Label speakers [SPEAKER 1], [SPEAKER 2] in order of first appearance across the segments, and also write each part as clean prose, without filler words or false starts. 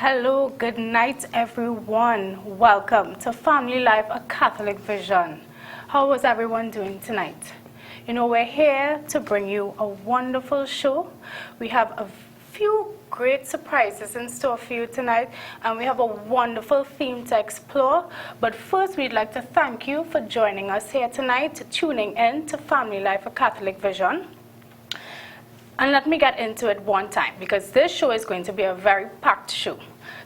[SPEAKER 1] Hello, good night, everyone. Welcome to Family Life, a Catholic Vision. How was everyone doing tonight? You know, we're here to bring you a wonderful show. We have a few great surprises in store for you tonight, and we have a wonderful theme to explore. But first, we'd like to thank you for joining us here tonight, tuning in to Family Life, a Catholic Vision. And let me get into it one time, because this show is going to be a very packed show.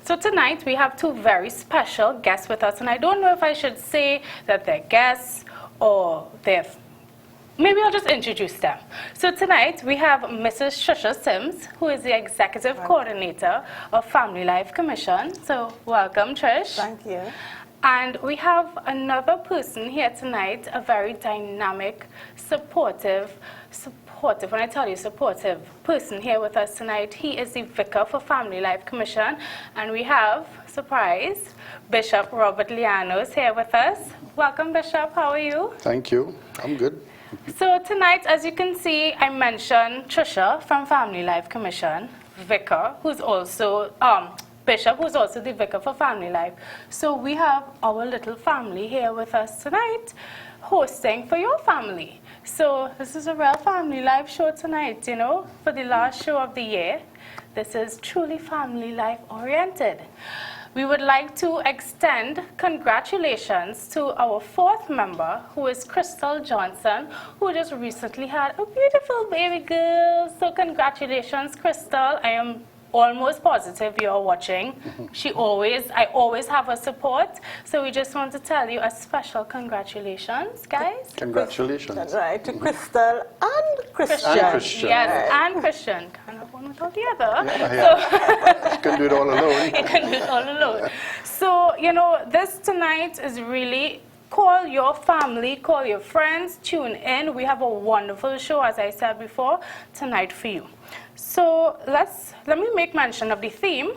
[SPEAKER 1] So tonight we have two very special guests with us, and I don't know if I should say that they're guests or maybe I'll just introduce them. So tonight we have Mrs. Trisha Sims, who is the Executive Coordinator of Family Life Commission. So welcome, Trish.
[SPEAKER 2] Thank you.
[SPEAKER 1] And we have another person here tonight, a very dynamic, supportive, when I tell you supportive person here with us tonight. He is the Vicar for Family Life Commission. And we have, surprise, Bishop Robert Lianos here with us. Welcome, Bishop. How are you?
[SPEAKER 3] Thank you. I'm good.
[SPEAKER 1] So tonight, as you can see, I mentioned Trisha from Family Life Commission, Vicar, who's also Bishop, who's also the Vicar for Family Life. So we have our little family here with us tonight, hosting for your family. So this is a real family life show tonight, you know, for the last show of the year. This is truly family life oriented. We would like to extend congratulations to our fourth member, who is Crystal Johnson, who just recently had a beautiful baby girl. So congratulations, Crystal. I am almost positive you're watching. I always have her support. So we just want to tell you a special congratulations, guys.
[SPEAKER 3] Congratulations.
[SPEAKER 2] That's right, to Crystal and Christian.
[SPEAKER 3] And Christian.
[SPEAKER 1] Yes, and Christian. Can't have one without the other.
[SPEAKER 3] Yeah. You can do it all alone.
[SPEAKER 1] You can do it all alone. So, you know, this tonight is really, call your family, call your friends, tune in. We have a wonderful show, as I said before, tonight for you. So let me make mention of the theme.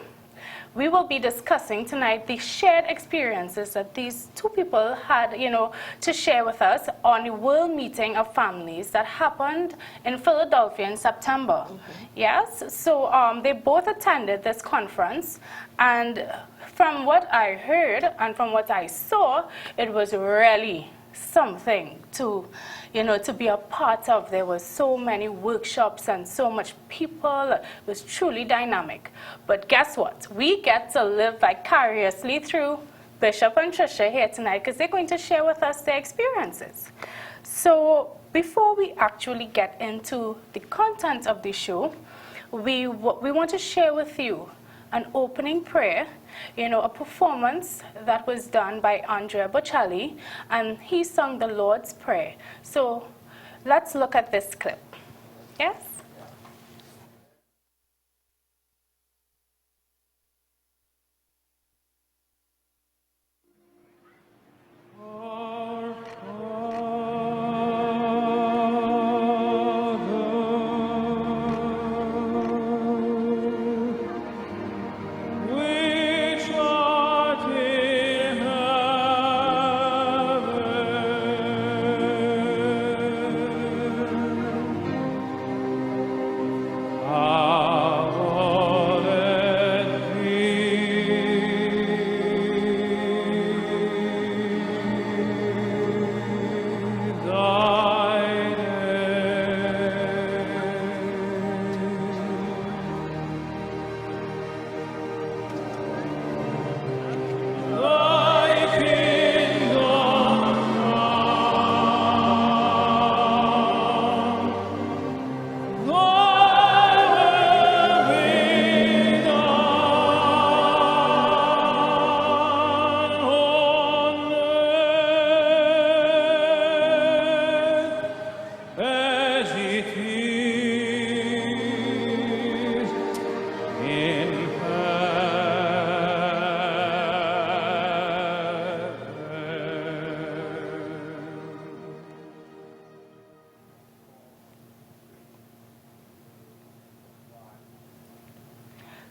[SPEAKER 1] We will be discussing tonight the shared experiences that these two people had, you know, to share with us on the World Meeting of Families that happened in Philadelphia in September. Yes, so they both attended this conference, and from what I heard and from what I saw, it was really something to, you know, to be a part of. There were so many workshops and so much people. It was truly dynamic. But guess what? We get to live vicariously through Bishop and Trisha here tonight, because they're going to share with us their experiences. So before we actually get into the content of the show, we want to share with you an opening prayer, you know, a performance that was done by Andrea Bocelli, and he sung the Lord's Prayer. So let's look at this clip. Yes?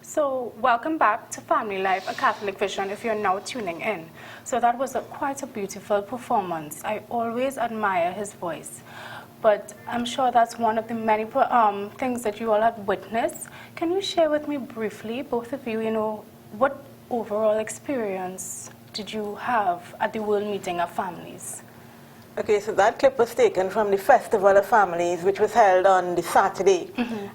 [SPEAKER 1] So welcome back to Family Life, a Catholic Vision, if you're now tuning in. So that was quite a beautiful performance. I always admire his voice. But I'm sure that's one of the many things that you all have witnessed. Can you share with me briefly, both of you, you know, what overall experience did you have at the World Meeting of Families?
[SPEAKER 2] Okay, so that clip was taken from the Festival of Families, which was held on the Saturday.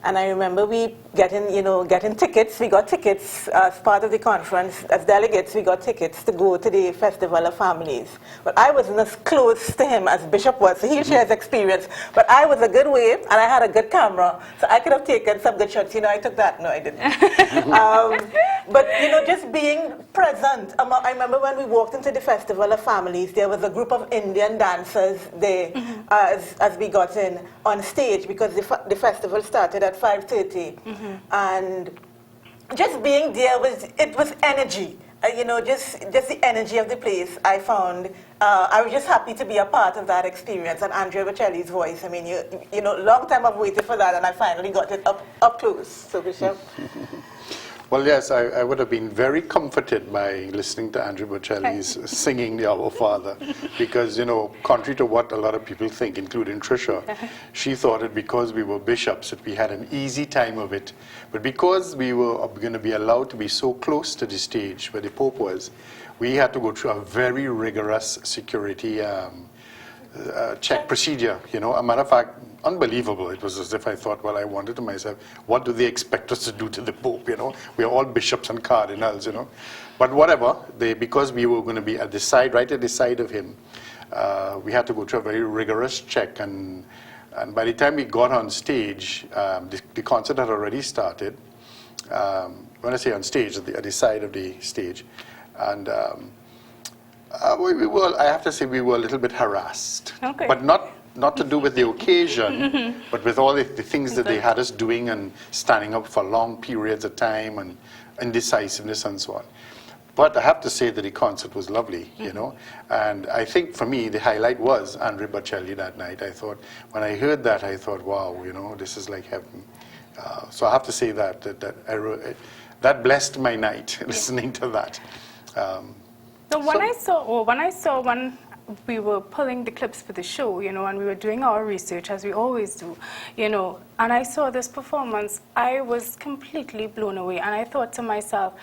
[SPEAKER 2] And I remember we getting tickets. We got tickets as part of the conference. As delegates, we got tickets to go to the Festival of Families. But I wasn't as close to him as Bishop was, so he'll share his experience. But I was a good way, and I had a good camera, so I could have taken some good shots. I took that. No, I didn't. But, just being present. I remember when we walked into the Festival of Families, there was a group of Indian dancers there as we got in on stage, because the festival started at 5:30. And just being there was energy. Just the energy of the place. I found I was just happy to be a part of that experience. And Andrea Bocelli's voice. I mean, long time I've waited for that, and I finally got it up close. So, Bishop.
[SPEAKER 3] Well, yes, I would have been very comforted by listening to Andrea Bocelli's singing the Our Father, because, contrary to what a lot of people think, including Trisha, she thought that because we were bishops that we had an easy time of it. But because we were going to be allowed to be so close to the stage where the Pope was, we had to go through a very rigorous security check procedure. A matter of fact, unbelievable. It was as if I thought, well, I wondered to myself, what do they expect us to do to the Pope? We are all bishops and cardinals. But whatever, because we were going to be at the side, right at the side of him, we had to go through a very rigorous check. And by the time we got on stage, the concert had already started. When I say on stage, at the side of the stage, and I have to say we were a little bit harassed, but not to do with the occasion, but with all the things that they had us doing and standing up for long periods of time and indecisiveness and so on. But I have to say that the concert was lovely, and I think for me the highlight was Andrea Bocelli that night. I thought, when I heard that, I thought, wow, this is like heaven. So I have to say that blessed my night, listening to that.
[SPEAKER 1] When we were pulling the clips for the show, and we were doing our research, as we always do, and I saw this performance, I was completely blown away. And I thought to myself,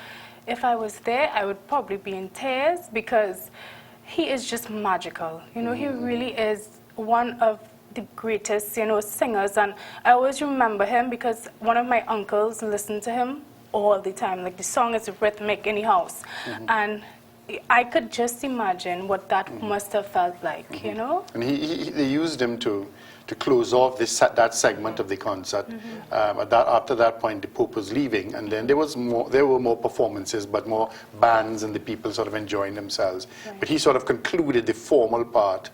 [SPEAKER 1] if I was there, I would probably be in tears, because he is just magical. He really is one of the greatest, singers. And I always remember him because one of my uncles listened to him all the time. Like, the song is rhythmic in the house. And I could just imagine what that must have felt like,
[SPEAKER 3] And they used him to close off that segment of the concert. After that point, the Pope was leaving, and then there were more performances, but more bands and the people sort of enjoying themselves. Right. But he sort of concluded the formal part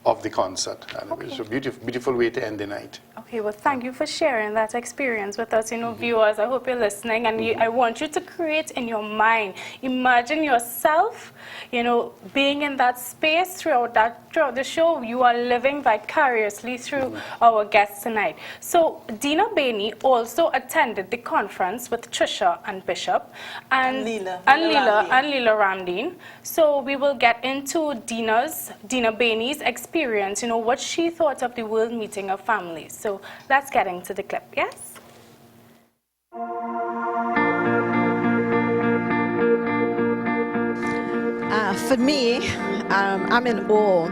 [SPEAKER 3] of the concert. And it was a beautiful way to end the night.
[SPEAKER 1] Okay, well, thank you for sharing that experience with us, viewers. I hope you're listening, and I want you to create in your mind, imagine yourself, being in that space throughout the show. You are living vicariously through our guests tonight. So, Dina Bainey also attended the conference with Trisha and Bishop, and Leela Ramdeen. So, we will get into Dina Bainey's experience, what she thought of the World Meeting of Families. So let's get into the clip, yes?
[SPEAKER 4] For me, I'm in awe.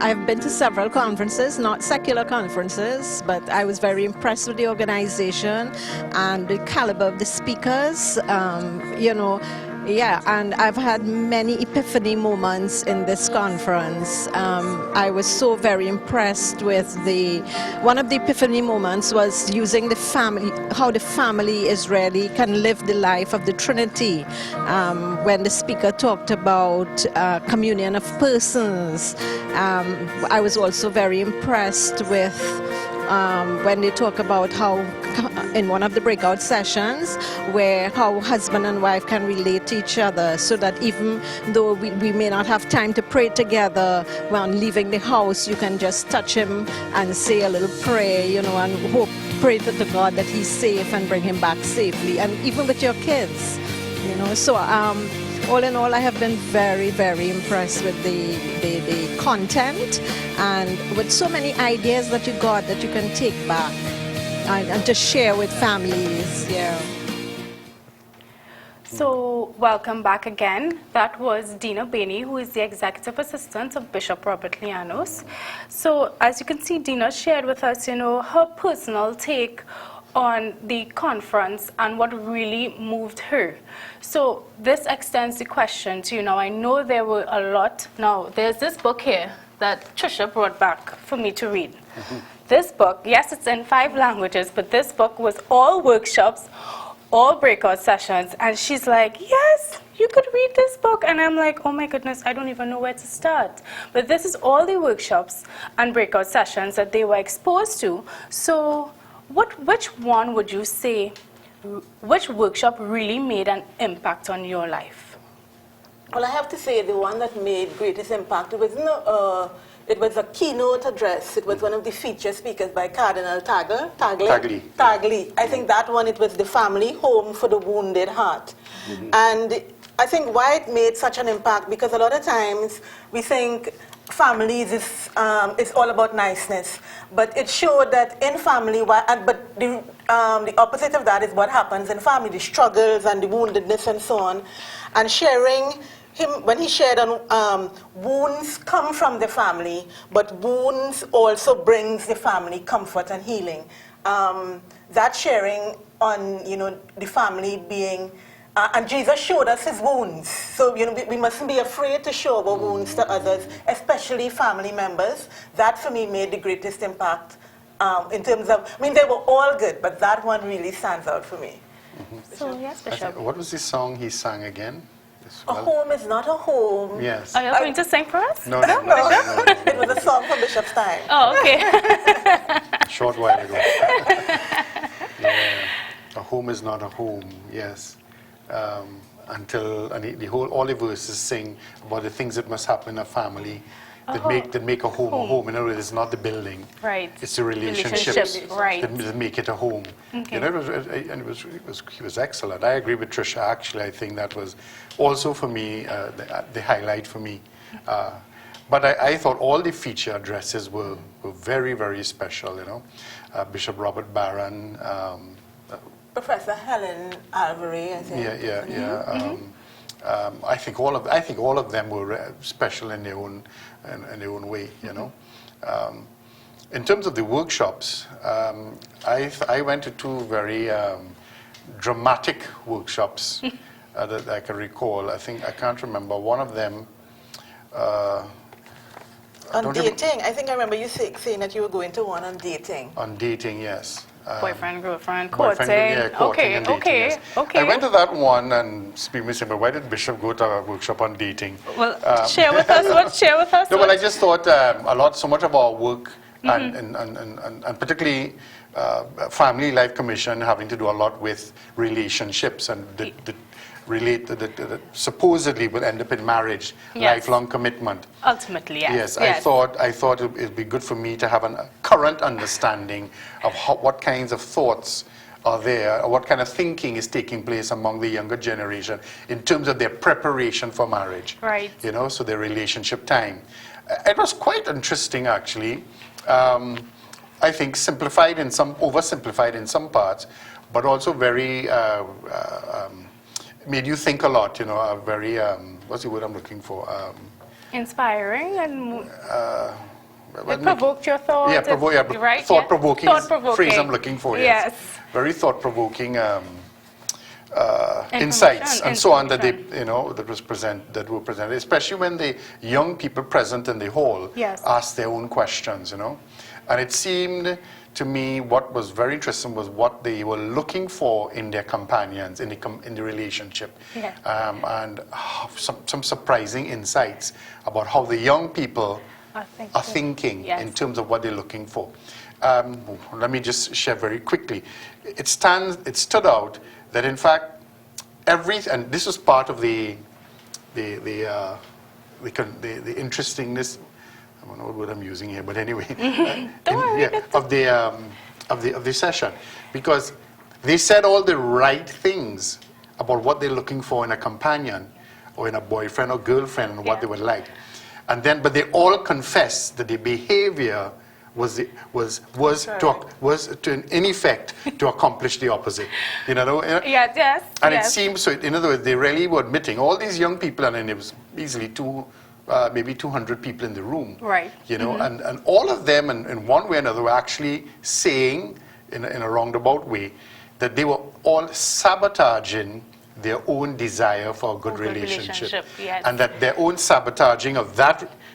[SPEAKER 4] I've been to several conferences, not secular conferences, but I was very impressed with the organization and the caliber of the speakers, and I've had many epiphany moments in this conference. I was so very impressed with one of the epiphany moments was using the family, how the family is really can live the life of the Trinity. When the speaker talked about communion of persons, I was also very impressed with when they talk about how in one of the breakout sessions where how husband and wife can relate to each other, so that even though we may not have time to pray together when leaving the house, you can just touch him and say a little prayer, and pray to God that he's safe and bring him back safely, and even with your kids, so all in all, I have been very, very impressed with the content and with so many ideas that you got that you can take back and just share with families. Yeah.
[SPEAKER 1] So, welcome back again. That was Dina Bainey, who is the Executive Assistant of Bishop Robert Lianos. So, as you can see, Dina shared with us, her personal take on the conference and what really moved her. So, this extends the question to you. Now, I know there were a lot. Now, there's this book here that Trisha brought back for me to read. This book, yes, it's in 5 languages, but this book was all workshops, all breakout sessions, and she's like, yes, you could read this book. And I'm like, oh my goodness, I don't even know where to start. But this is all the workshops and breakout sessions that they were exposed to. So which one would you say, which workshop really made an impact on your life?
[SPEAKER 2] Well, I have to say the one that made greatest impact, it was a keynote address. It was one of the feature speakers by Cardinal Tagle. I think that one, it was the family home for the wounded heart. And I think why it made such an impact, because a lot of times we think families is all about niceness. But it showed that in family, but the opposite of that is what happens in family, the struggles and the woundedness and so on. And when he shared on wounds come from the family, but wounds also brings the family comfort and healing. That sharing on, the family being, and Jesus showed us his wounds. So, we mustn't be afraid to show our wounds to others, especially family members. That for me made the greatest impact in terms of, they were all good, but that one really stands out for me.
[SPEAKER 1] So, yes, Bishop.
[SPEAKER 3] What was the song he sang again?
[SPEAKER 2] A home is not a home.
[SPEAKER 3] Yes.
[SPEAKER 1] Are you going to sing for us?
[SPEAKER 3] No.
[SPEAKER 2] It was a song from Bishop's time.
[SPEAKER 1] Oh, okay.
[SPEAKER 3] Short while ago. Yeah. A home is not a home, yes. All the verses sing about the things that must happen in a family that make a home a home. In other words, it's not the building.
[SPEAKER 1] Right.
[SPEAKER 3] It's the relationships
[SPEAKER 1] right.
[SPEAKER 3] that make it a home.
[SPEAKER 1] Okay.
[SPEAKER 3] He was excellent. I agree with Trisha, actually. I think that was also for me the highlight for me. But I thought all the feature addresses were very, very special, Bishop Robert Barron,
[SPEAKER 2] Professor Helen Alvarez, I think.
[SPEAKER 3] Yeah. I think all of them were special in their own way, In terms of the workshops, I went to 2 very dramatic workshops that I can recall. I can't remember one of them.
[SPEAKER 2] On dating, I think I remember you saying that you were going to one on dating.
[SPEAKER 3] On dating, yes.
[SPEAKER 1] Boyfriend, girlfriend, courting.
[SPEAKER 3] Courting and dating,
[SPEAKER 1] okay.
[SPEAKER 3] I went to that one, and people say, but why did Bishop go to a workshop on dating?
[SPEAKER 1] Well, share with us.
[SPEAKER 3] No, well, I just thought so much of our work, and particularly Family Life Commission having to do a lot with relationships and that supposedly will end up in marriage, lifelong commitment.
[SPEAKER 1] Ultimately, yes.
[SPEAKER 3] Yes, I thought it'd be good for me to have a current understanding of what kinds of thoughts are there, or what kind of thinking is taking place among the younger generation in terms of their preparation for marriage.
[SPEAKER 1] Right.
[SPEAKER 3] So their relationship time. It was quite interesting, actually. I think oversimplified in some parts, but also very made you think a lot. Very what's the word I'm looking for?
[SPEAKER 1] Inspiring and it provoked your thought.
[SPEAKER 3] Yeah,
[SPEAKER 1] right?
[SPEAKER 3] Thought-provoking phrase I'm looking for. Yes. Very thought-provoking insights and so on that that were presented, especially when the young people present in the hall asked their own questions. And it seemed to me what was very interesting was what they were looking for in their companions in the relationship, and some surprising insights about how the young people are thinking in terms of what they're looking for. Let me just share very quickly. It stood out that in fact and this was part of the interestingness. I don't know what word I'm using here, but anyway, of the session, because they said all the right things about what they're looking for in a companion or in a boyfriend or girlfriend and what they would like, but they all confess that the behavior in effect to accomplish the opposite. You know,
[SPEAKER 1] Yes, yes.
[SPEAKER 3] and
[SPEAKER 1] yes.
[SPEAKER 3] it seems so. In other words, they really were admitting all these young people, and then it was easily maybe 200 people in the room.
[SPEAKER 1] Right.
[SPEAKER 3] You know, and all of them, in one way or another, were actually saying in a roundabout way that they were all sabotaging their own desire for a good relationship.
[SPEAKER 1] Yes.
[SPEAKER 3] And that their own sabotaging of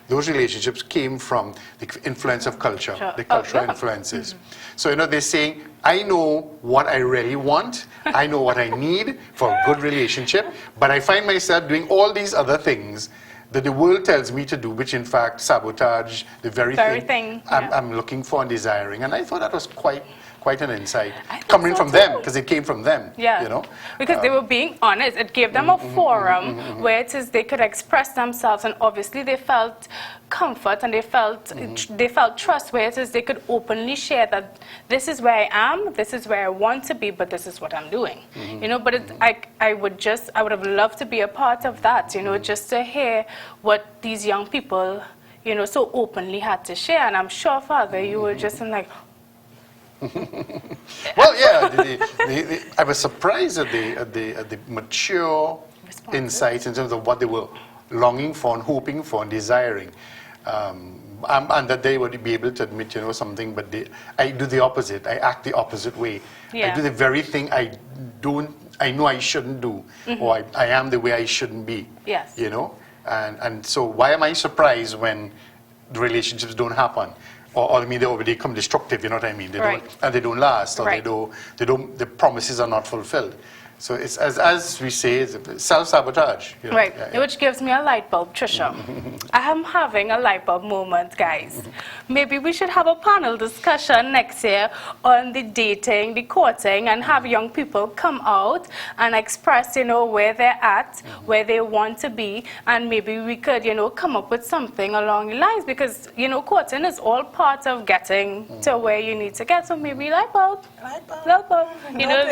[SPEAKER 3] those relationships came from the influence of culture,
[SPEAKER 1] Sure.
[SPEAKER 3] the cultural
[SPEAKER 1] Yeah.
[SPEAKER 3] influences. So, you know, they're saying, I know what I really want, I know what I need for a good relationship, but I find myself doing all these other things that the world tells me to do, which in fact sabotage the very thing I'm looking for and desiring. And I thought that was quite an insight coming from them, because it came from them.
[SPEAKER 1] Yeah,
[SPEAKER 3] you know,
[SPEAKER 1] because they were being honest. It gave them a forum where it is they could express themselves, and obviously they felt comfort and they felt trust, where it is they could openly share that this is where I am, this is where I want to be, but this is what I'm doing. You know, but I would have loved to be a part of that. You know, just to hear what these young people, you know, so openly had to share. And I'm sure, Father, you were just like.
[SPEAKER 3] Well, yeah, I was surprised at the mature insights in terms of what they were longing for and hoping for and desiring, and that they would be able to admit, you know, something. But I do the opposite. I act the opposite way.
[SPEAKER 1] Yeah.
[SPEAKER 3] I do the very thing I know I shouldn't do, or I am the way I shouldn't be.
[SPEAKER 1] Yes.
[SPEAKER 3] You know, and so why am I surprised when the relationships don't happen? Or I mean, they already become destructive. You know what I mean? They don't last, or the promises are not fulfilled. So it's as we say, it's self-sabotage. You know?
[SPEAKER 1] Right, which gives me a light bulb, Trisha. I am having a light bulb moment, guys. Maybe we should have a panel discussion next year on the dating, the courting, and have young people come out and express, you know, where they're at, where they want to be, and maybe we could, you know, come up with something along the lines, because, you know, courting is all part of getting to where you need to get. So maybe light bulb. You know,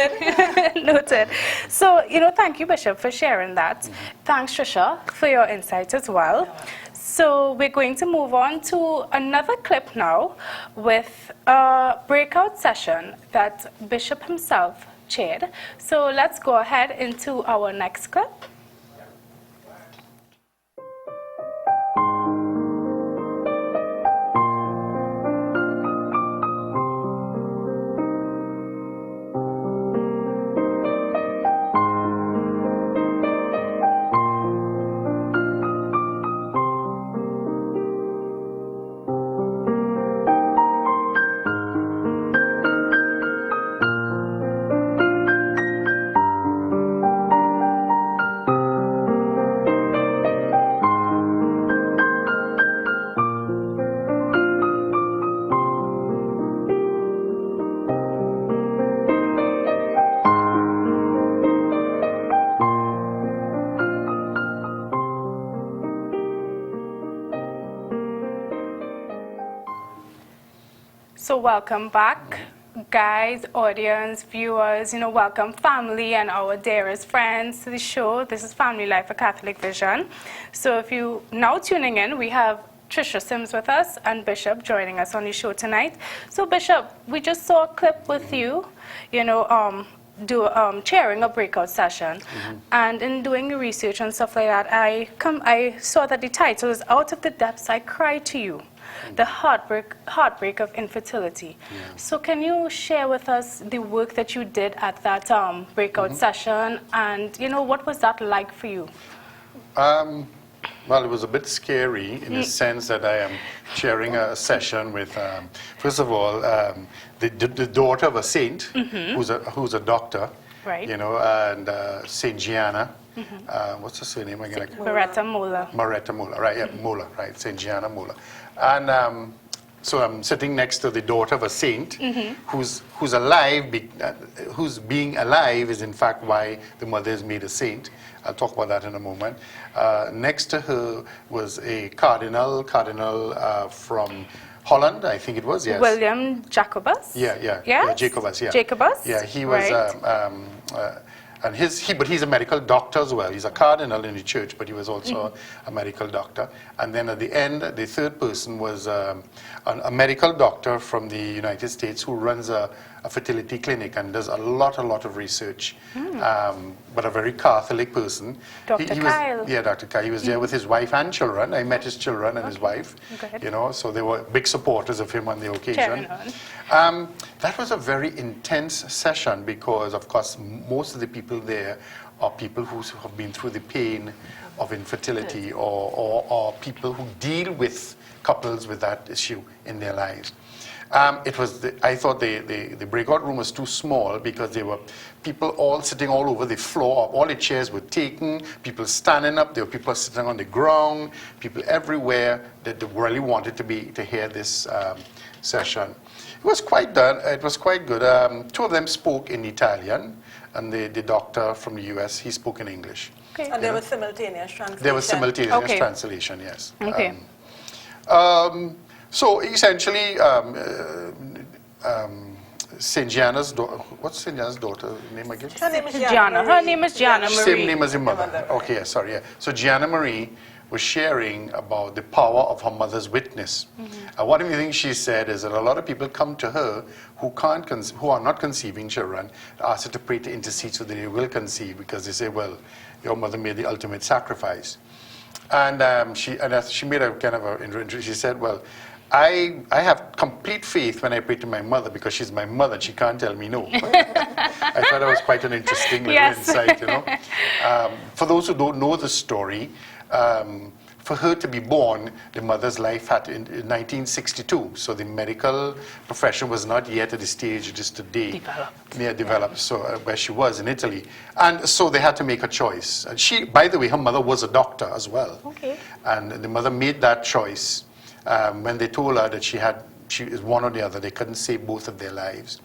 [SPEAKER 1] noted. So, you know, thank you, Bishop, for sharing that. Thanks, Trisha, for your insight as well. So we're going to move on to another clip now with a breakout session that Bishop himself chaired. So let's go ahead into our next clip. So welcome back, guys, audience, viewers, you know, welcome family and our dearest friends to the show. This is Family Life, a Catholic Vision. So if you now tuning in, we have Trisha Sims with us and Bishop joining us on the show tonight. So Bishop, we just saw a clip with you, you know, chairing a breakout session, and in doing the research and stuff like that, I saw that the title is "Out of the Depths I Cry to You." The heartbreak of infertility. Yeah. So can you share with us the work that you did at that breakout session, and you know, what was that like for you?
[SPEAKER 3] Well, it was a bit scary in the sense that I am chairing a session with, first of all, the daughter of a saint who's a doctor,
[SPEAKER 1] right?
[SPEAKER 3] You know, and Saint Gianna. What's her surname again?
[SPEAKER 1] Maretta Mola.
[SPEAKER 3] Maretta Mola, right? Yeah, Mola, right? Saint Gianna Mola. And so I'm sitting next to the daughter of a saint who's alive. Who's being alive is in fact why the mother is made a saint. I'll talk about that in a moment. Next to her was a cardinal from Holland, I think it was, yes.
[SPEAKER 1] William Jacobus?
[SPEAKER 3] Yeah,
[SPEAKER 1] Yes?
[SPEAKER 3] Jacobus, yeah.
[SPEAKER 1] Jacobus?
[SPEAKER 3] Yeah, he was,
[SPEAKER 1] right.
[SPEAKER 3] And but he's a medical doctor as well. He's a cardinal in the church, but he was also a medical doctor. And then at the end, the third person was a medical doctor from the United States who runs a fertility clinic and does a lot of research, but a very Catholic person.
[SPEAKER 1] Dr. Kyle.
[SPEAKER 3] Yeah, Dr. Kyle. He was there with his wife and children. I met his children and his wife.
[SPEAKER 1] Good.
[SPEAKER 3] You know, so they were big supporters of him on the occasion. That was a very intense session because, of course, most of the people there are people who have been through the pain of infertility or people who deal with couples with that issue in their lives. I thought the breakout room was too small because there were people all sitting all over the floor. All the chairs were taken, people standing up, there were people sitting on the ground, people everywhere that they really wanted to hear this session. It was quite good. Two of them spoke in Italian, and the doctor from the US, he spoke in English.
[SPEAKER 1] Okay.
[SPEAKER 2] And there was simultaneous translation.
[SPEAKER 3] There was simultaneous translation, yes.
[SPEAKER 1] Okay.
[SPEAKER 3] So essentially, St. Gianna's daughter, what's St. Gianna's daughter's name again?
[SPEAKER 2] Her name is
[SPEAKER 1] Gianna. Her name is Gianna Marie.
[SPEAKER 3] Same name as your mother. Okay, yeah, sorry. Yeah. So Gianna Marie was sharing about the power of her mother's witness. And one of the things she said is that a lot of people come to her who are not conceiving children, ask her to pray to intercede so that they will conceive, because they say, well, your mother made the ultimate sacrifice. And she made a kind of a, she said, well, I have complete faith when I pray to my mother because she's my mother. She can't tell me no. I thought that was quite an interesting little insight, you know. For those who don't know the story, for her to be born, the mother's life had in 1962. So the medical profession was not yet at the stage it is today. Developed. So where she was in Italy, and so they had to make a choice. And she, by the way, her mother was a doctor as well.
[SPEAKER 1] Okay.
[SPEAKER 3] And the mother made that choice when they told her that she is one or the other. They couldn't save both of their lives.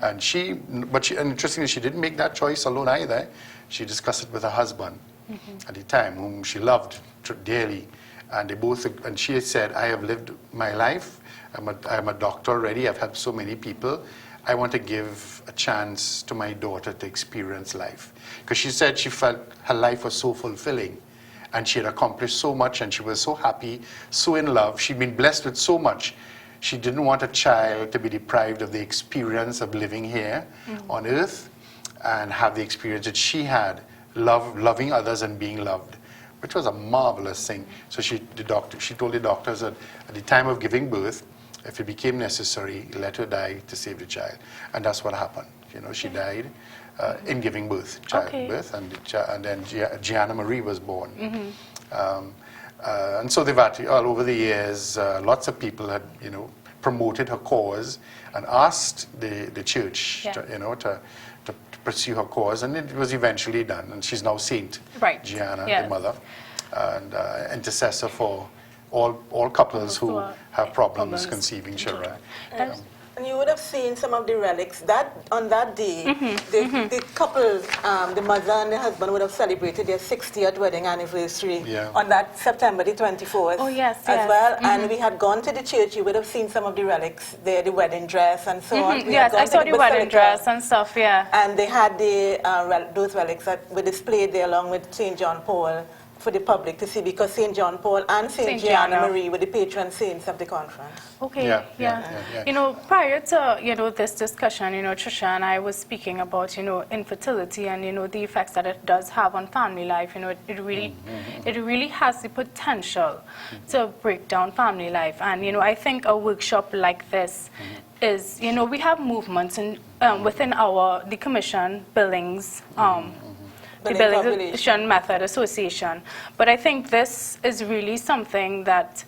[SPEAKER 3] And interestingly, she didn't make that choice alone either. She discussed it with her husband at the time, whom she loved dearly. And they both, and she said, I have lived my life. I'm a doctor already. I've helped so many people. I want to give a chance to my daughter to experience life. Because she said she felt her life was so fulfilling. And she had accomplished so much, and she was so happy, so in love. She'd been blessed with so much. She didn't want a child to be deprived of the experience of living here on earth and have the experience that she had, loving others and being loved, which was a marvelous thing. So she told the doctors that at the time of giving birth, if it became necessary, let her die to save the child. And that's what happened. You know, she died in giving birth, childbirth, and then Gianna Marie was born. And so they've had, all over the years, lots of people had, you know, promoted her cause and asked the church, to pursue her cause, and it was eventually done. And she's now Saint Gianna, the mother, and intercessor for all couples who have problems conceiving children.
[SPEAKER 2] And you would have seen some of the relics that on that day, the couple, the mother and the husband would have celebrated their 60th wedding anniversary on that September the 24th as well. And we had gone to the church. You would have seen some of the relics there, the wedding dress and so on.
[SPEAKER 1] Yes, I saw the wedding dress and stuff,
[SPEAKER 2] And they had those relics that were displayed there along with St. John Paul for the public to see, because St. John Paul and St. Gianna Marie were the patron saints of the conference.
[SPEAKER 1] Okay, You know, prior to, you know, this discussion, you know, Trisha and I was speaking about, you know, infertility and, you know, the effects that it does have on family life. You know, it really has the potential to break down family life. And, you know, I think a workshop like this is, you know, we have movements in, within the commission, Billings, the Billings Method Association. But I think this is really something that,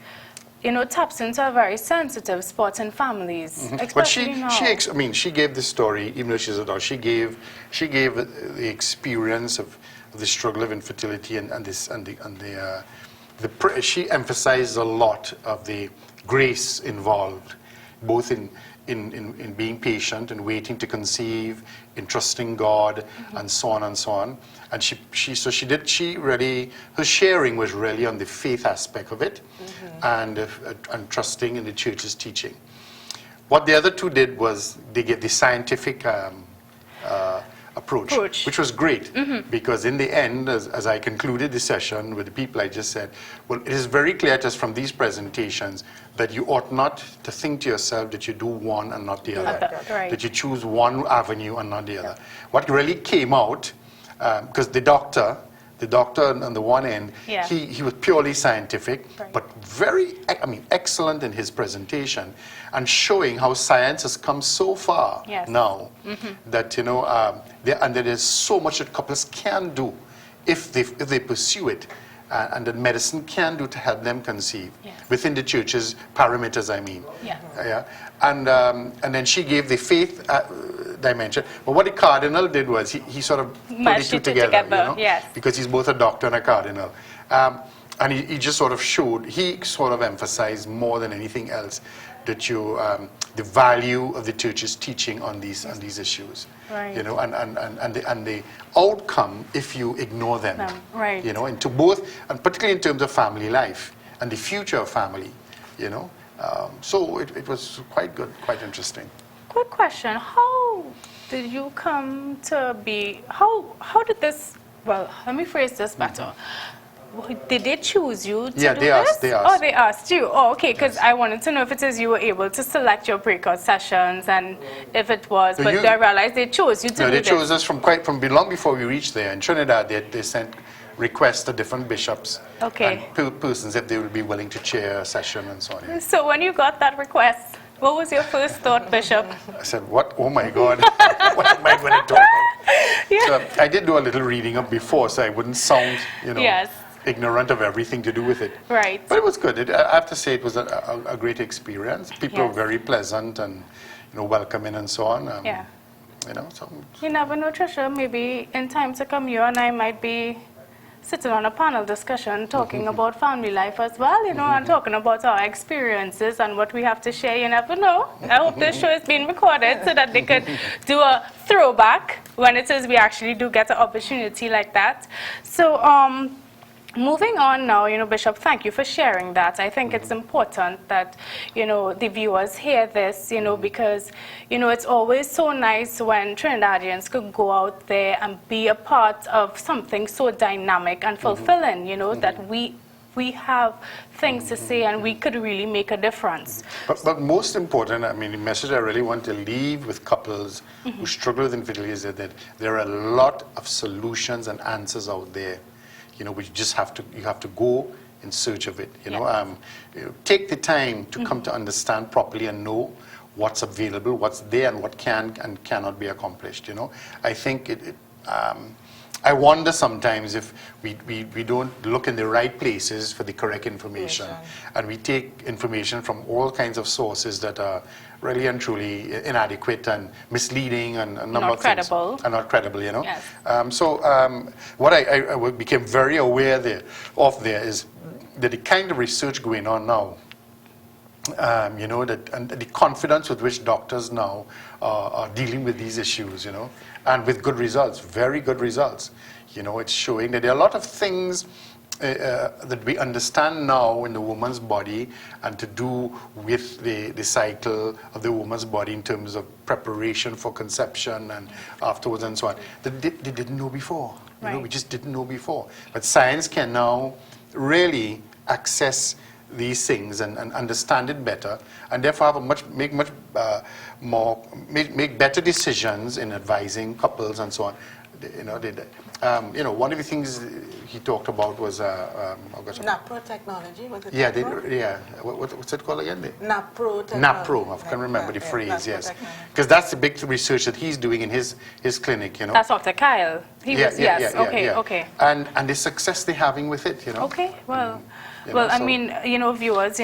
[SPEAKER 1] you know, taps into a very sensitive spot in families.
[SPEAKER 3] But she gave the story, even though she's a doctor, she gave the experience of the struggle of infertility she emphasized a lot of the grace involved, both in being patient and waiting to conceive, in trusting God, and so on and so on. And her sharing was really on the faith aspect of it, and trusting in the church's teaching. What the other two did was they gave the scientific approach. Which was great, because in the end, as I concluded the session with the people, I just said, well, it is very clear just from these presentations that you ought not to think to yourself that you do one and not the other,
[SPEAKER 1] Right.
[SPEAKER 3] that you choose one avenue and not the other. What really came out, because the doctor on the one end,
[SPEAKER 1] Yeah.
[SPEAKER 3] he was purely scientific,
[SPEAKER 1] Right.
[SPEAKER 3] but very, excellent in his presentation, and showing how science has come so far
[SPEAKER 1] Yes.
[SPEAKER 3] now that, there is so much that couples can do if they pursue it, and that medicine can do to help them conceive,
[SPEAKER 1] Yes.
[SPEAKER 3] within the church's parameters, I mean.
[SPEAKER 1] Yeah.
[SPEAKER 3] Yeah. And then she gave the faith dimension. But what the cardinal did was he sort of put the
[SPEAKER 1] Mashed
[SPEAKER 3] two
[SPEAKER 1] it
[SPEAKER 3] together,
[SPEAKER 1] yes.
[SPEAKER 3] because he's both a doctor and a cardinal. And he just sort of showed, he sort of emphasized more than anything else that the value of the church's teaching on these issues.
[SPEAKER 1] Right.
[SPEAKER 3] And the outcome if you ignore them.
[SPEAKER 1] Right.
[SPEAKER 3] Into both, and particularly in terms of family life and the future of family, So it was quite good, quite interesting.
[SPEAKER 1] Quick question: how did you come to be? How did this? Well, let me phrase this better. Did they choose you to do
[SPEAKER 3] they
[SPEAKER 1] this?
[SPEAKER 3] they asked.
[SPEAKER 1] Oh, they asked you. Oh, okay. Because
[SPEAKER 3] Yes.
[SPEAKER 1] I wanted to know if it is you were able to select your breakout sessions, and if it was.
[SPEAKER 3] No,
[SPEAKER 1] But I realized they chose you to
[SPEAKER 3] No,
[SPEAKER 1] do
[SPEAKER 3] they
[SPEAKER 1] this.
[SPEAKER 3] chose us from long before we reached there. In Trinidad, they sent requests to different bishops
[SPEAKER 1] Okay.
[SPEAKER 3] and persons if they would be willing to chair a session and so on. Yeah.
[SPEAKER 1] So when you got that request, what was your first thought, Bishop?
[SPEAKER 3] I said, what? Oh my God, what am I going to talk about?
[SPEAKER 1] Yeah.
[SPEAKER 3] So I did do a little reading up before, so I wouldn't sound,
[SPEAKER 1] Yes.
[SPEAKER 3] ignorant of everything to do with it.
[SPEAKER 1] Right.
[SPEAKER 3] But it was good. I have to say it was a great experience. People were
[SPEAKER 1] Yes.
[SPEAKER 3] very pleasant and, welcoming and so on.
[SPEAKER 1] Yeah.
[SPEAKER 3] So
[SPEAKER 1] You never know, Trisha. Maybe in time to come, you and I might be sitting on a panel discussion talking about family life as well, and talking about our experiences and what we have to share. You never know. I hope this show is being recorded so that they could do a throwback when it is we actually do get an opportunity like that. So, moving on now, Bishop, thank you for sharing that. I think it's important that, the viewers hear this, because, it's always so nice when Trinidadians could go out there and be a part of something so dynamic and fulfilling, that we have things to say and we could really make a difference.
[SPEAKER 3] But most important, the message I really want to leave with couples who struggle with infidelity is that there are a lot of solutions and answers out there. We just have to go in search of it. Take the time to come to understand properly and know what's available, what's there, and what can and cannot be accomplished. I think I wonder sometimes if we don't look in the right places for the correct information, and we take information from all kinds of sources that are really and truly inadequate and misleading and a number of things. And not credible,
[SPEAKER 1] Yes.
[SPEAKER 3] What I became very aware of is that the kind of research going on now, and the confidence with which doctors now are dealing with these issues, and with good results, very good results. It's showing that there are a lot of things that we understand now in the woman's body and to do with the cycle of the woman's body in terms of preparation for conception and afterwards and so on, that they didn't know before.
[SPEAKER 1] Right.
[SPEAKER 3] We just didn't know before. But science can now really access these things and understand it better, and therefore make better decisions in advising couples and so on. One of the things he talked about was
[SPEAKER 2] NAPRO technology, was it?
[SPEAKER 3] yeah,
[SPEAKER 2] NAPRO?
[SPEAKER 3] what's it called again?
[SPEAKER 2] NAPRO technology.
[SPEAKER 3] NAPRO, I can remember the phrase, yes, because that's the big research that he's doing in his clinic.
[SPEAKER 1] That's Dr. Kyle. Okay.
[SPEAKER 3] And the success they're having with it.
[SPEAKER 1] Okay, well,
[SPEAKER 3] so-
[SPEAKER 1] viewers,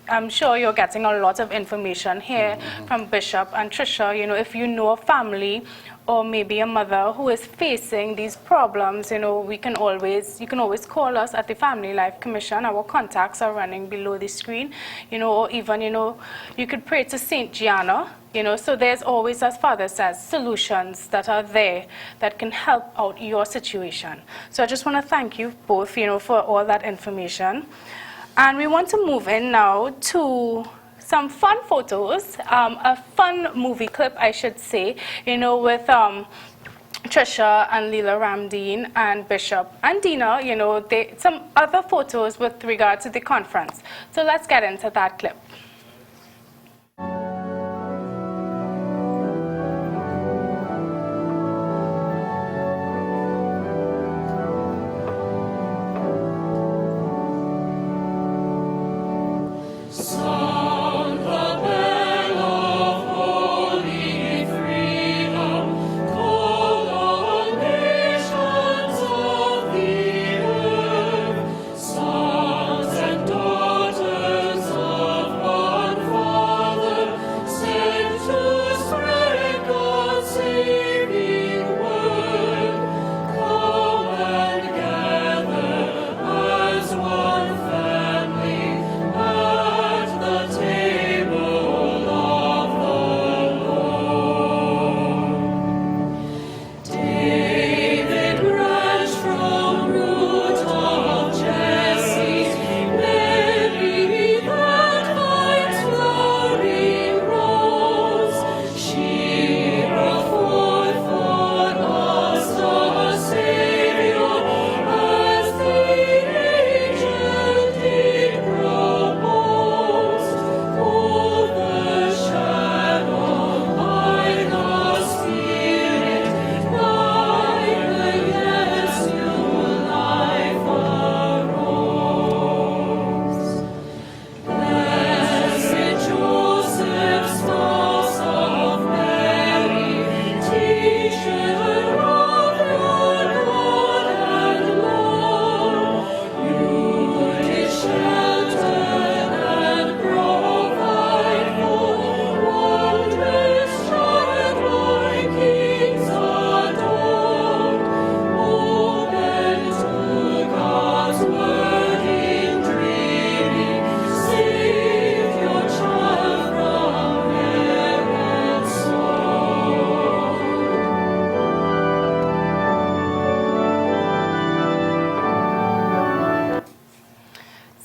[SPEAKER 1] I'm sure you're getting a lot of information here from Bishop and Trisha. If you know a family or maybe a mother who is facing these problems, you can always call us at the Family Life Commission. Our contacts are running below the screen, or even, you could pray to Saint Gianna. So there's always, as Father says, solutions that are there that can help out your situation. So I just want to thank you both, for all that information. And we want to move in now to some fun photos, a fun movie clip, I should say, with Trisha and Leela Ramdeen and Bishop and Dina, you know, some other photos with regard to the conference. So let's get into that clip.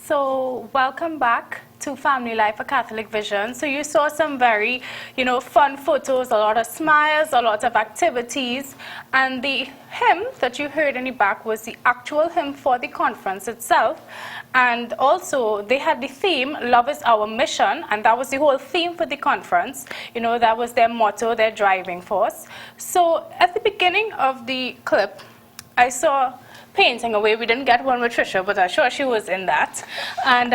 [SPEAKER 1] So welcome back to Family Life, a Catholic Vision. So you saw some very, you know, fun photos, a lot of smiles, a lot of activities. And the hymn that you heard in the back was the actual hymn for the conference itself. And also they had the theme, Love is Our Mission, and that was the whole theme for the conference. You know, that was their motto, their driving force. So at the beginning of the clip, I saw painting away. We didn't get one with Trisha, but I'm sure she was in that. And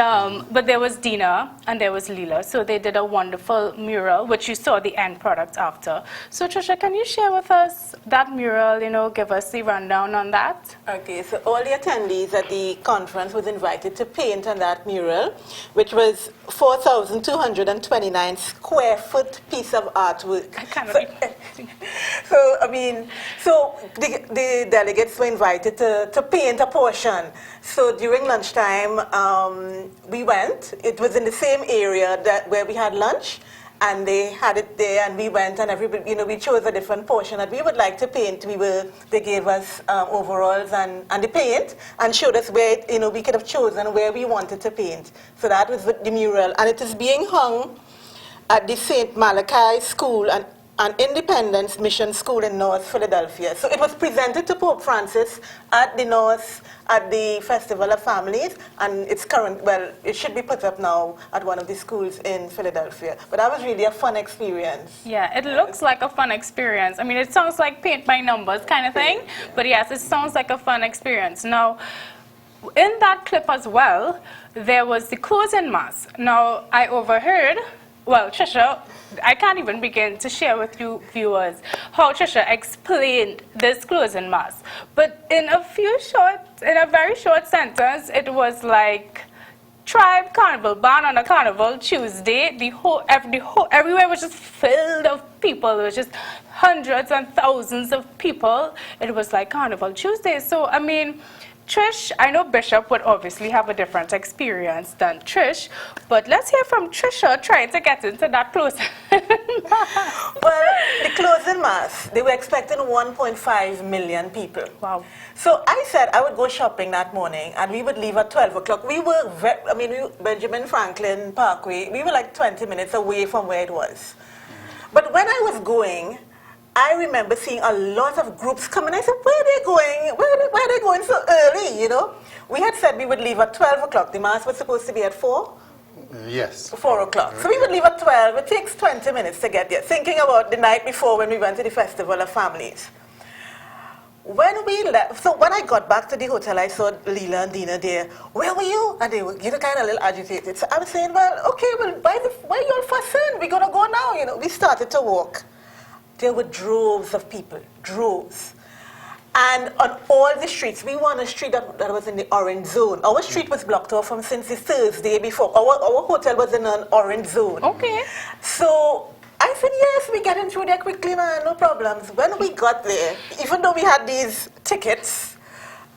[SPEAKER 1] but there was Dina and there was Leela. So they did a wonderful mural, which you saw the end product after. So Trisha, can you share with us that mural, you know, give us the rundown on that?
[SPEAKER 2] Okay, so all the attendees at the conference was invited to paint on that mural, which was 4,229 square foot piece of artwork.
[SPEAKER 1] I can't
[SPEAKER 2] so,
[SPEAKER 1] read.
[SPEAKER 2] so, I mean, so the delegates were invited to paint a portion. So during lunchtime, we went. It was in the same area where we had lunch, and they had it there, and we went, and everybody, you know, we chose a different portion that we would like to paint. They gave us overalls and the paint, and showed us where, you know, we could have chosen where we wanted to paint. So that was the mural, and it is being hung at the St. Malachi School and an Independence Mission School in North Philadelphia. So it was presented to Pope Francis at the Festival of Families, and it's it should be put up now at one of the schools in Philadelphia. But that was really a fun experience.
[SPEAKER 1] Yeah, it looks like a fun experience. I mean, it sounds like paint by numbers kind of thing, but yes, it sounds like a fun experience. Now, in that clip as well, there was the closing mass. Now, I overheard, well, Trisha, I can't even begin to share with you viewers how Trisha explained this closing mass. But in a very short sentence, it was like Tribe Carnival, ban on a Carnival Tuesday. Everywhere was just filled of people. It was just hundreds and thousands of people. It was like Carnival Tuesday. So, I mean, Trish, I know Bishop would obviously have a different experience than Trish, but let's hear from Trisha trying to get into that closing.
[SPEAKER 2] Well, the closing mass, they were expecting 1.5 million people.
[SPEAKER 1] Wow.
[SPEAKER 2] So I said I would go shopping that morning, and we would leave at 12 o'clock. We were, Benjamin Franklin Parkway, we were like 20 minutes away from where it was. But when I was going, I remember seeing a lot of groups coming. I said, where are they going? Where are they going so early, you know? We had said we would leave at 12 o'clock. The mass was supposed to be at 4?
[SPEAKER 3] Yes.
[SPEAKER 2] 4 o'clock. So we would leave at 12. It takes 20 minutes to get there. Thinking about the night before when we went to the Festival of Families. When we left, so when I got back to the hotel, I saw Leela and Dina there. Where were you? And they were kind of a little agitated. So I was saying, well, okay, well, why you all fussing? We're going to go now, you know. We started to walk. There were droves of people, droves. And on all the streets, we were on a street that was in the orange zone. Our street was blocked off since the Thursday before. Our hotel was in an orange zone.
[SPEAKER 1] Okay.
[SPEAKER 2] So I said, yes, we're getting through there quickly, man, no problems. When we got there, even though we had these tickets,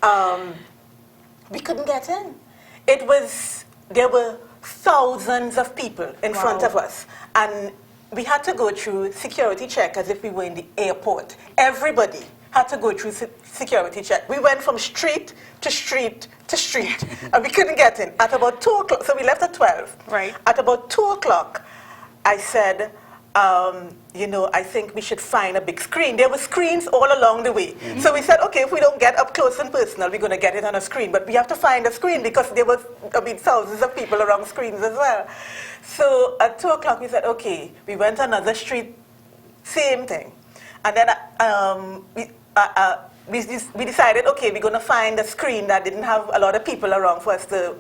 [SPEAKER 2] we couldn't get in. There were thousands of people in front of us. And we had to go through security check as if we were in the airport. Everybody had to go through security check. We went from street to street to street, and we couldn't get in. At about 2 o'clock, so we left at 12.
[SPEAKER 1] Right.
[SPEAKER 2] At about 2 o'clock, I said, you know, I think we should find a big screen. There were screens all along the way. So we said, okay, if we don't get up close and personal, we're going to get it on a screen. But we have to find a screen because there was, thousands of people around screens as well. So at 2 o'clock, we said, okay, we went another street, same thing. And then we decided, okay, we're going to find a screen that didn't have a lot of people around for us to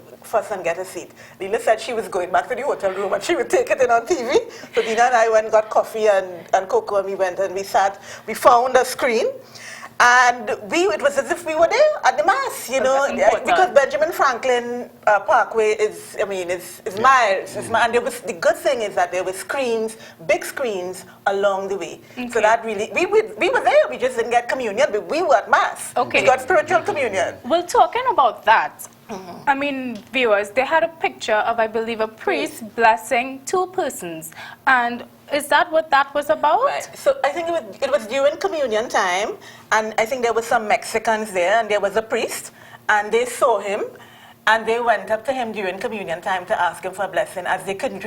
[SPEAKER 2] and get a seat. Leela said she was going back to the hotel room and she would take it in on TV. So Dina and I went and got coffee and cocoa, and we went and we sat. We found a screen. And it was as if we were there at the mass, you know, because Benjamin Franklin Parkway is miles. And the good thing is that there were screens, big screens along the way. Okay. So that really, we were there, we just didn't get communion, but we were at mass.
[SPEAKER 1] Okay.
[SPEAKER 2] We got spiritual communion.
[SPEAKER 1] Well, talking about that, I mean, viewers, they had a picture of, I believe, a priest blessing 2 persons. And is that what that was about?
[SPEAKER 2] Right. So I think it was during communion time, and I think there were some Mexicans there, and there was a priest, and they saw him, and they went up to him during communion time to ask him for a blessing, as we couldn't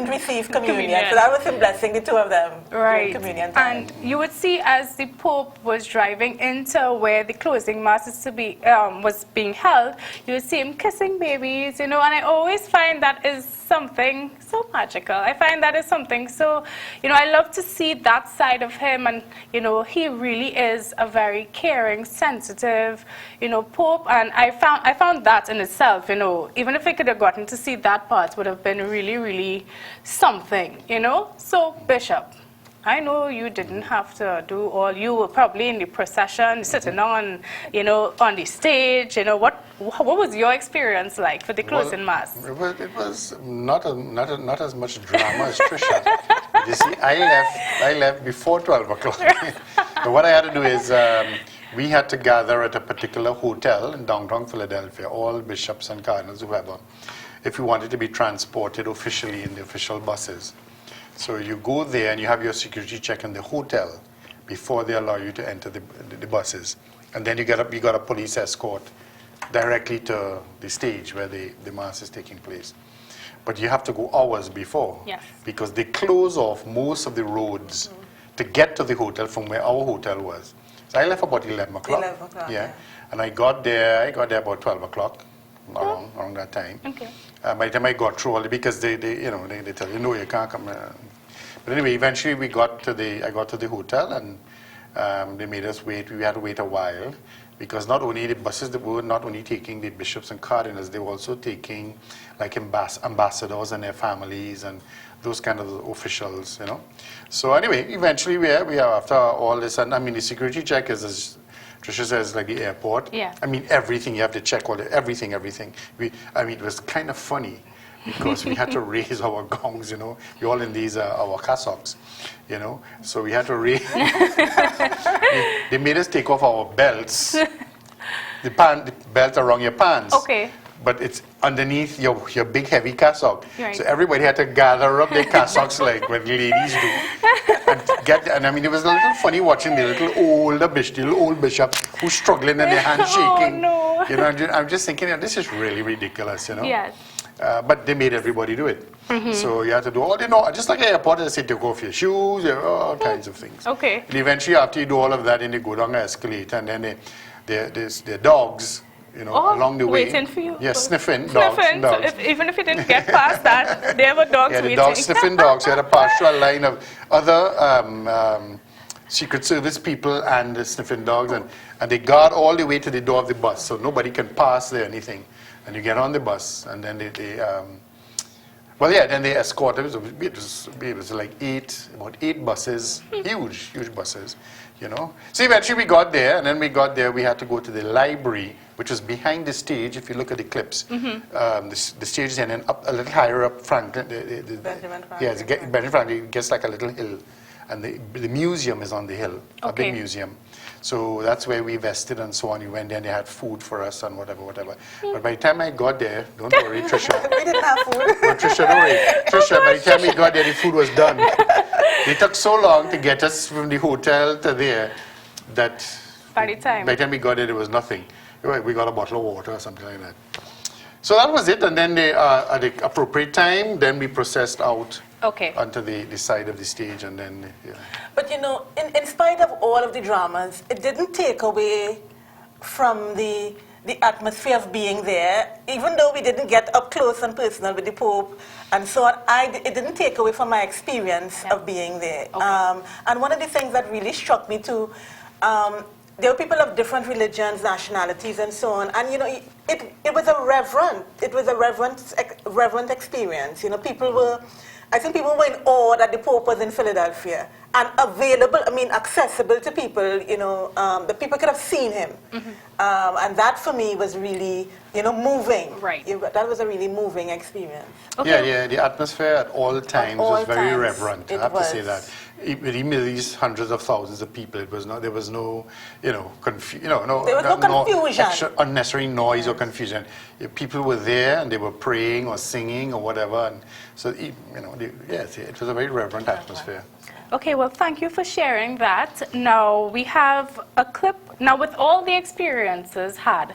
[SPEAKER 2] receive communion. So that was him blessing the 2 of them during communion time.
[SPEAKER 1] And you would see as the Pope was driving into where the closing mass is to be was being held, you would see him kissing babies, you know. And I always find that is something so magical. I find that is something so, you know, I love to see that side of him, and you know, he really is a very caring, sensitive, you know, Pope. And I found that in itself, you know, even if I could have gotten to see that part, would have been really, really something, you know. So Bishop, I know you didn't have to do all. You were probably in the procession, sitting on, you know, on the stage. You know, what was your experience like for the closing mass?
[SPEAKER 3] It was not as much drama as Trisha. You see, I left before 12 o'clock. But what I had to do is we had to gather at a particular hotel in downtown Philadelphia, all bishops and cardinals, whoever, if we wanted to be transported officially in the official buses. So you go there and you have your security check in the hotel before they allow you to enter the buses. And then you got a police escort directly to the stage where the mass is taking place. But you have to go hours before.
[SPEAKER 1] Yes.
[SPEAKER 3] Because they close off most of the roads to get to the hotel from where our hotel was. So I left about 11 o'clock.
[SPEAKER 2] 11 o'clock, yeah.
[SPEAKER 3] And I got there about 12 o'clock, around that time. Okay. By the time I got through all because they tell you, no, you can't come. But anyway, eventually I got to the hotel, and they made us wait. We had to wait a while because not only the buses, they were not only taking the bishops and cardinals, they were also taking like ambassadors and their families and those kind of officials, you know. So anyway, eventually we are after all this, and I mean the security check is as Tricia says, like the airport.
[SPEAKER 1] Yeah.
[SPEAKER 3] I mean, everything, you have to check everything. It was kind of funny because we had to raise our gongs, you know. We're all in these, our cassocks, you know. So we had to raise, they made us take off our belts, the belt around your pants.
[SPEAKER 1] Okay.
[SPEAKER 3] But it's underneath your big heavy cassock.
[SPEAKER 1] Right.
[SPEAKER 3] So everybody had to gather up their cassocks like what ladies do. And I mean, it was a little funny watching the little old bishop who's struggling and their hands shaking.
[SPEAKER 1] Oh, no.
[SPEAKER 3] You know, I'm just thinking, this is really ridiculous, you know.
[SPEAKER 1] Yes.
[SPEAKER 3] but they made everybody do it. So you had to do all, just like an airport, they say take off your shoes, all kinds of things.
[SPEAKER 1] Okay.
[SPEAKER 3] And eventually, after you do all of that, then they go down the escalator, and then their dogs, along the way.
[SPEAKER 1] Waiting for you.
[SPEAKER 3] Yes, sniffing
[SPEAKER 1] Dogs.
[SPEAKER 3] dogs.
[SPEAKER 1] So even if you didn't get past that, there were dogs
[SPEAKER 3] the
[SPEAKER 1] waiting.
[SPEAKER 3] dogs, sniffing dogs. You had a partial line of other Secret Service people and the sniffing dogs, and they guard all the way to the door of the bus, so nobody can pass there or anything. And you get on the bus, and then then they escort. It was like about eight buses, huge buses, So eventually we got there, and then we had to go to the library, which was behind the stage. If you look at the clips, the stage is, and then up a little higher up Franklin.
[SPEAKER 2] Benjamin Franklin.
[SPEAKER 3] Yeah, Benjamin Franklin. It gets like a little hill, and the museum is on the hill, a big museum. So that's where we vested and so on. You went there and they had food for us and whatever. But by the time I got there, don't worry, Trisha.
[SPEAKER 2] We didn't have food.
[SPEAKER 3] No, Trisha, don't worry. Trisha, by the time we got there, the food was done. They took so long to get us from the hotel to there that
[SPEAKER 1] By the time
[SPEAKER 3] we got there was nothing. We got a bottle of water or something like that. So that was it. And then at the appropriate time, then we processed out onto the side of the stage, and then,
[SPEAKER 2] But in spite of all of the dramas, it didn't take away from the atmosphere of being there. Even though we didn't get up close and personal with the Pope and so on, it didn't take away from my experience of being there. And one of the things that really struck me too, there were people of different religions, nationalities, and so on. And it was a reverent experience. I think people were in awe that the Pope was in Philadelphia and accessible to people. The people could have seen him, and that for me was really, moving.
[SPEAKER 1] Right.
[SPEAKER 2] That was a really moving experience.
[SPEAKER 1] Okay.
[SPEAKER 3] Yeah. The atmosphere at all times was very reverent. I have to say that. Even these hundreds of thousands of people, there was no confusion, unnecessary noise or confusion. People were there and they were praying or singing or whatever, and so it was a very reverent atmosphere.
[SPEAKER 1] Okay, well, thank you for sharing that. Now we have a clip. Now, with all the experiences had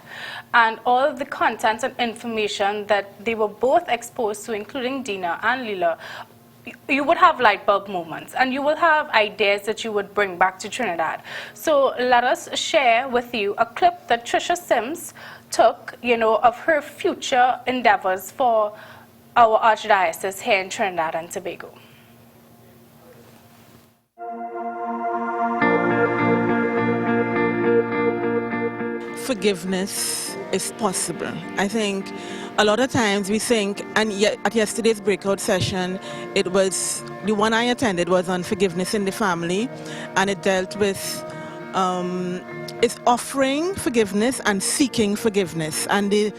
[SPEAKER 1] and all of the content and information that they were both exposed to, including Dina and Lila, you would have light bulb moments, and you will have ideas that you would bring back to Trinidad. So let us share with you a clip that Trisha Sims took, of her future endeavors for our Archdiocese here in Trinidad and Tobago.
[SPEAKER 2] Forgiveness is possible. I think a lot of times we think, and yet at yesterday's breakout session, it was, the one I attended was on forgiveness in the family, and it dealt with it's offering forgiveness and seeking forgiveness, and the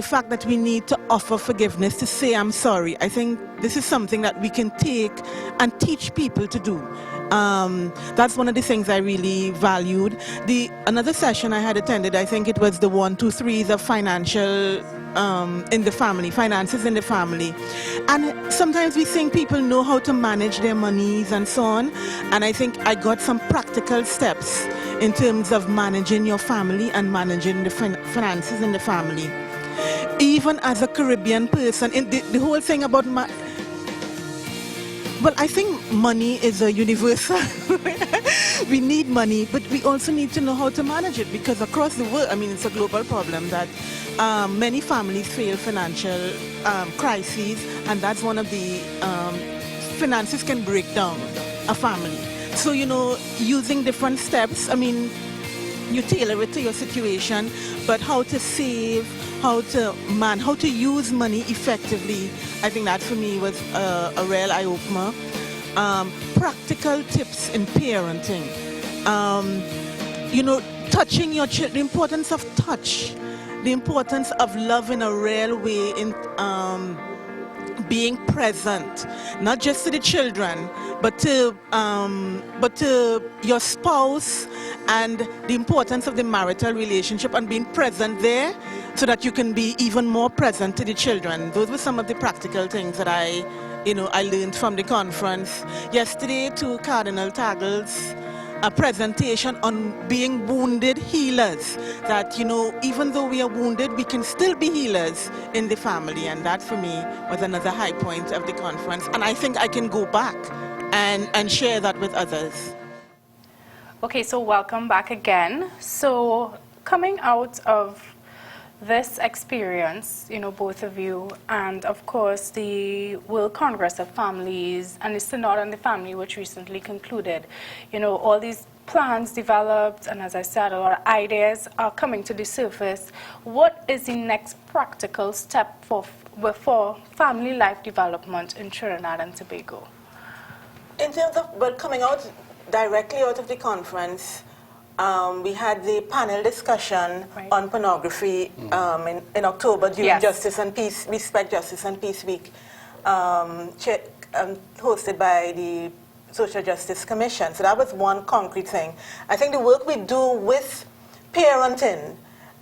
[SPEAKER 2] fact that we need to offer forgiveness, to say I'm sorry. I think this is something that we can take and teach people to do. That's one of the things I really valued. Another session I had attended, I think it was the 1, 2, 3s of financial in the family, finances in the family. And sometimes we think people know how to manage their monies and so on. And I think I got some practical steps in terms of managing your family and managing the finances in the family. Even as a Caribbean person, the whole thing about well, I think money is a universal. We need money, but we also need to know how to manage it, because across the world, it's a global problem that many families face financial crises, and that's one of the finances can break down a family. So, using different steps, you tailor it to your situation, but how to save, how to use money effectively, I think that for me was a real eye-opener. Practical tips in parenting. Touching your children, the importance of touch, the importance of love in a real way, in being present, not just to the children, but to your spouse, and the importance of the marital relationship and being present there so that you can be even more present to the children. Those were some of the practical things that I learned from the conference. Yesterday, to Cardinal Taggles, a presentation on being wounded healers. That, you know, even though we are wounded, we can still be healers in the family. And that for me was another high point of the conference. And I think I can go back and share that with others.
[SPEAKER 1] Okay, so welcome back again. So coming out of this experience, you know, both of you, and of course the World Congress of Families and the Synod on the Family, which recently concluded, you know, all these plans developed, and as I said, a lot of ideas are coming to the surface. What is the next practical step for family life development in Trinidad and Tobago?
[SPEAKER 2] In terms of, well, coming out directly out of the conference, we had the panel discussion on pornography in October during Justice and Peace, Respect, Justice and Peace Week, hosted by the Social Justice Commission. So that was one concrete thing. I think the work we do with parenting,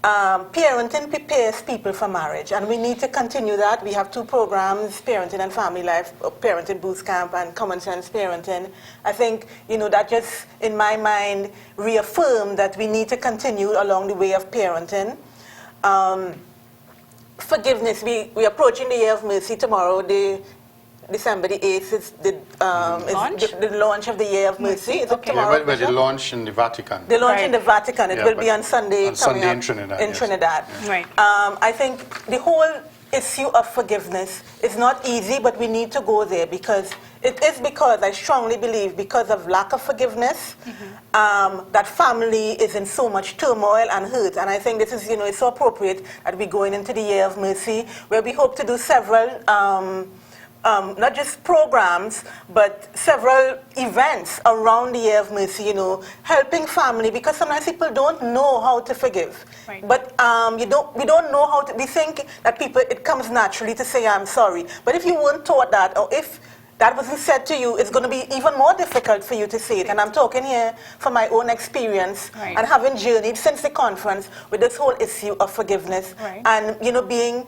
[SPEAKER 2] parenting prepares people for marriage, and we need to continue that. We have two programs, Parenting and Family Life, Parenting Boost Camp and Common Sense Parenting. I think, you know, that just, in my mind, reaffirmed that we need to continue along the way of parenting. Forgiveness, we're approaching the Year of Mercy tomorrow. December the 8th is the launch of the Year of Mercy. Is it tomorrow?
[SPEAKER 3] Yeah, they launch in the Vatican.
[SPEAKER 2] They launch in the Vatican. It will be on Sunday.
[SPEAKER 3] On Sunday in Trinidad.
[SPEAKER 2] In Trinidad.
[SPEAKER 1] Right.
[SPEAKER 2] I think the whole issue of forgiveness is not easy, but we need to go there because I strongly believe, because of lack of forgiveness, that family is in so much turmoil and hurt. And I think this is, you know, it's so appropriate that we're going into the Year of Mercy, where we hope to do several not just programs, but several events around the Year of Mercy, you know, helping family, because sometimes people don't know how to forgive.
[SPEAKER 1] Right.
[SPEAKER 2] But we don't know how to, we think that it comes naturally to say, I'm sorry. But if you weren't taught that, or if that wasn't said to you, it's going to be even more difficult for you to say it. And I'm talking here from my own experience and having journeyed since the conference with this whole issue of forgiveness and, you know, being...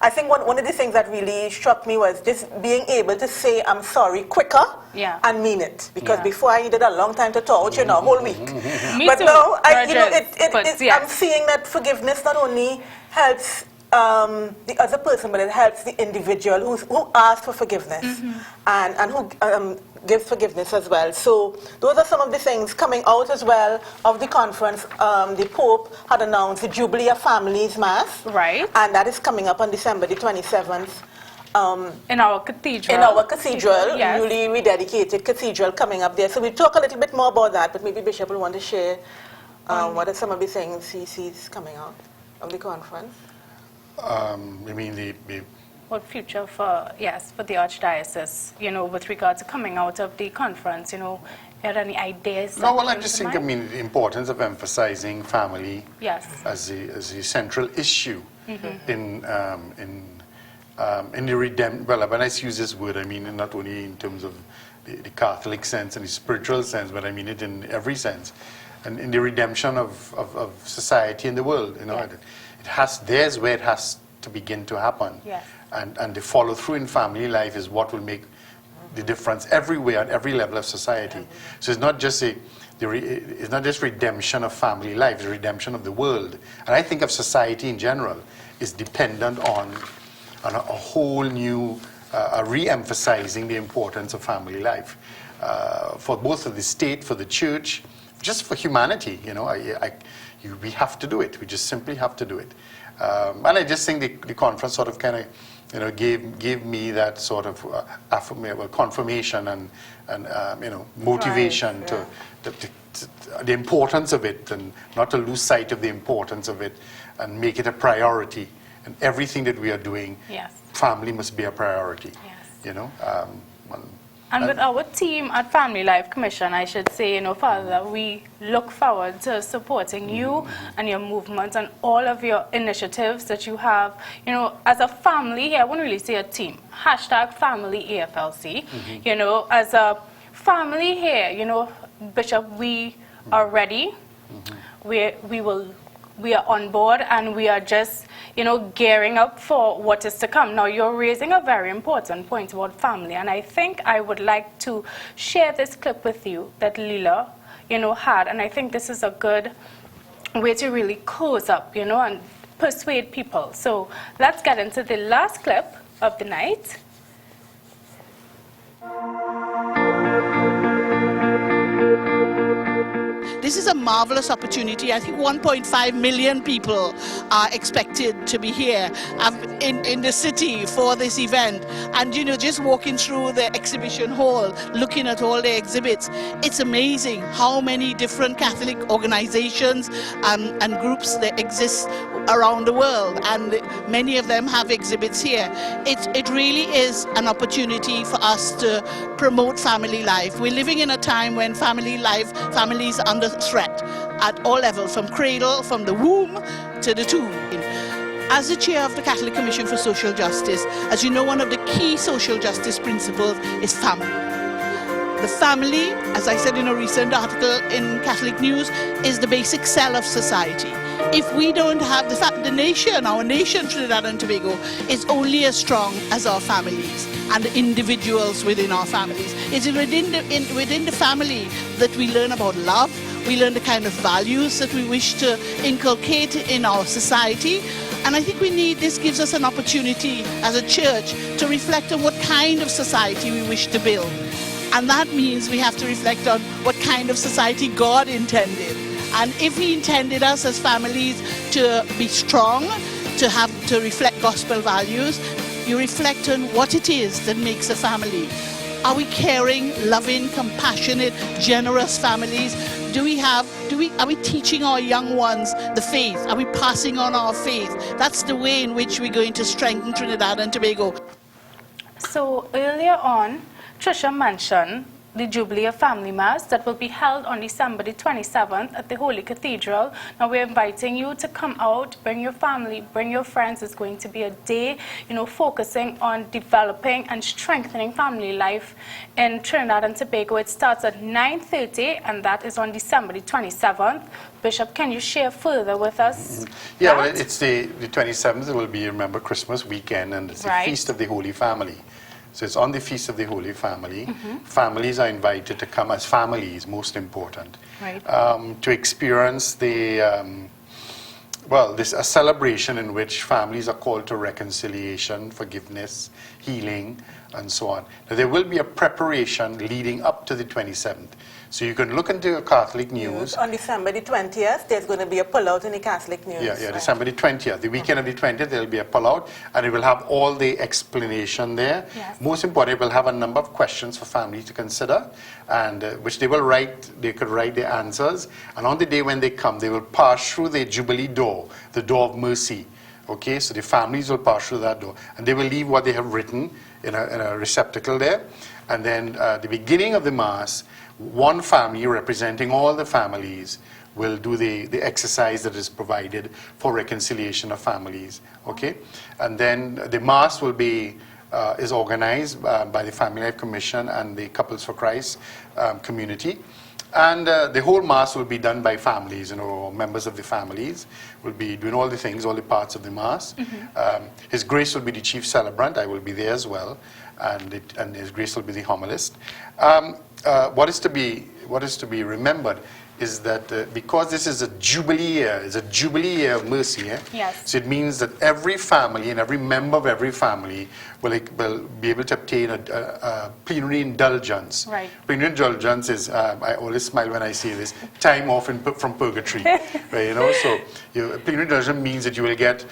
[SPEAKER 2] I think one of the things that really struck me was just being able to say I'm sorry quicker and mean it. Because before I needed a long time to talk, you know, a whole week. But
[SPEAKER 1] too,
[SPEAKER 2] now,
[SPEAKER 1] yes.
[SPEAKER 2] I'm seeing that forgiveness not only helps the other person, but it helps the individual who asked for forgiveness and who gives forgiveness as well. So those are some of the things coming out as well of the conference. The Pope had announced the Jubilee of Families Mass.
[SPEAKER 1] Right.
[SPEAKER 2] And that is coming up on December the 27th.
[SPEAKER 1] In our cathedral.
[SPEAKER 2] In our cathedral,
[SPEAKER 1] yes.
[SPEAKER 2] newly rededicated cathedral coming up there. So we'll talk a little bit more about that, but maybe Bishop will want to share what are some of the things he sees coming out of the conference.
[SPEAKER 3] You mean the
[SPEAKER 1] what future for the Archdiocese, you know, with regard to coming out of the conference, you know, had any ideas?
[SPEAKER 3] No, well, I just think, I mean, the importance of emphasizing family as the central issue in the redemption. Well, when I use this word, I mean not only in terms of the Catholic sense and the spiritual sense, but I mean it in every sense, and in the redemption of society and the world. You know, it has. There's where it has to begin to happen.
[SPEAKER 1] Yes.
[SPEAKER 3] And the follow through in family life is what will make the difference everywhere at every level of society. So it's not just it's not just redemption of family life; it's redemption of the world. And I think of society in general is dependent on a whole new re-emphasizing the importance of family life for both of the state, for the church, just for humanity. You know, we have to do it. We just simply have to do it. And I just think the conference sort of kind of, you know, gave me that sort of confirmation and you know, motivation to the importance of it, and not to lose sight of the importance of it, and make it a priority. And everything that we are doing, family must be a priority. You know.
[SPEAKER 1] And with our team at Family Life Commission, I should say, you know, Father, we look forward to supporting you and your movement and all of your initiatives that you have. You know, as a family here, I wouldn't really say a team. #family AFLC. You know, as a family here, you know, Bishop, we are ready. We will we are on board and we are just, you know, gearing up for what is to come. Now, you're raising a very important point about family, and I think I would like to share this clip with you that Leela, you know, had, and I think this is a good way to really close up, you know, and persuade people. So let's get into the last clip of the night.
[SPEAKER 5] This is a marvelous opportunity. I think 1.5 million people are expected to be here in the city for this event. And, you know, just walking through the exhibition hall, looking at all the exhibits, it's amazing how many different Catholic organizations and groups that exist around the world, and many of them have exhibits here. It really is an opportunity for us to promote family life. We're living in a time when families are under threat at all levels, from cradle, from the womb to the tomb. As the chair of the Catholic Commission for Social Justice, as you know, one of the key social justice principles is family. The family, as I said in a recent article in Catholic News, is the basic cell of society. If we don't have the fact, our nation, Trinidad and Tobago, is only as strong as our families and the individuals within our families. It's within the family that we learn about love, we learn the kind of values that we wish to inculcate in our society. And I think this gives us an opportunity as a church to reflect on what kind of society we wish to build. And that means we have to reflect on what kind of society God intended. And if He intended us as families to be strong, to reflect gospel values, you reflect on what it is that makes a family. Are we caring, loving, compassionate, generous families? Are we teaching our young ones the faith? Are we passing on our faith? That's the way in which we're going to strengthen Trinidad and Tobago.
[SPEAKER 1] So earlier on, Trisha mentioned the Jubilee of Family Mass that will be held on December the 27th at the Holy Cathedral. Now we're inviting you to come out, bring your family, bring your friends. It's going to be a day, you know, focusing on developing and strengthening family life in Trinidad and Tobago. It starts at 9:30 and that is on December the 27th. Bishop, can you share further with us?
[SPEAKER 3] Yeah, well, it's the 27th. It will be, remember, Christmas weekend, and it's the Feast of the Holy Family. So it's on the Feast of the Holy Family. Families are invited to come as families, most important, to experience a celebration in which families are called to reconciliation, forgiveness, healing, and so on. Now, there will be a preparation leading up to the 27th. So you can look into your Catholic news.
[SPEAKER 2] On December the 20th, there's going to be a pullout in the Catholic news.
[SPEAKER 3] Yeah, December the 20th. The weekend of the 20th, there will be a pullout, and it will have all the explanation there.
[SPEAKER 1] Yes.
[SPEAKER 3] Most important, it will have a number of questions for families to consider, and which they will write. They could write their answers, and on the day when they come, they will pass through the Jubilee door, the door of mercy. Okay, so the families will pass through that door, and they will leave what they have written in a receptacle there, and then the beginning of the Mass, one family representing all the families will do the exercise that is provided for reconciliation of families. Okay, and then the Mass will be is organized by the Family Life Commission and the Couples for Christ community. And the whole Mass will be done by families, you know, members of the families will be doing all the things, all the parts of the Mass. His Grace will be the chief celebrant. I will be there as well, and His Grace will be the homilist. What is to be remembered is that because this is a Jubilee year, it's a Jubilee year of mercy.
[SPEAKER 1] Yes.
[SPEAKER 3] So it means that every family and every member of every family will be able to obtain a plenary indulgence.
[SPEAKER 1] Right.
[SPEAKER 3] Plenary indulgence is, I always smile when I say this, time off from purgatory. Right, you know, so plenary indulgence means that you will get